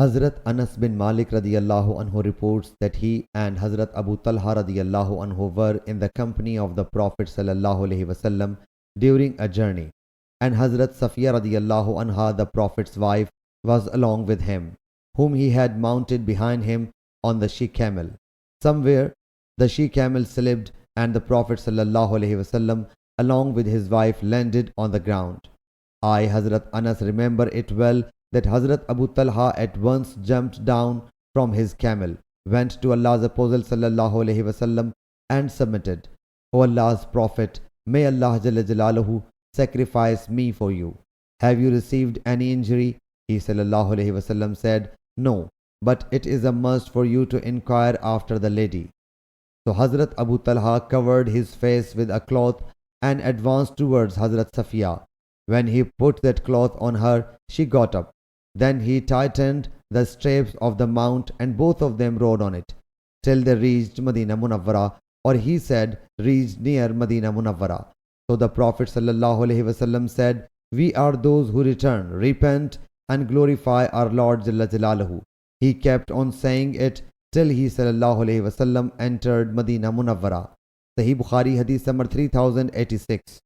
Hazrat Anas bin Malik radiyallahu anhu reports that he and Hazrat Abu Talha radiyallahu anhu were in the company of the Prophet sallallahu alaihi wasallam during a journey, and Hazrat Safiya radiyallahu anha, the Prophet's wife, was along with him, whom he had mounted behind him on the she-camel. Somewhere the she-camel slipped, and the Prophet sallallahu alaihi wasallam, along with his wife, landed on the ground. I, Hazrat Anas, remember it well that Hazrat Abu Talha at once jumped down from his camel, went to Allah's Apostle sallallahu alaihi wasallam and submitted, O Allah's Prophet, may Allah Jalla Jalaluhu sacrifice me for you. Have you received any injury? He sallallahu alaihi wasallam said, No, but it is a must for you to inquire after the lady. So Hazrat Abu Talha covered his face with a cloth and advanced towards Hazrat Safiya. When he put that cloth on her, she got up. Then he tightened the straps of the mount, and both of them rode on it till they reached Medina Munawwara, or he said reached near Medina Munawwara. So the Prophet sallallahu alaihi wasallam said, We are those who return, repent and glorify our Lord Jalla Jalaluhu. He kept on saying it till he sallallahu alaihi wasallam entered Medina Munawwara. Sahih Bukhari Hadith number 3086.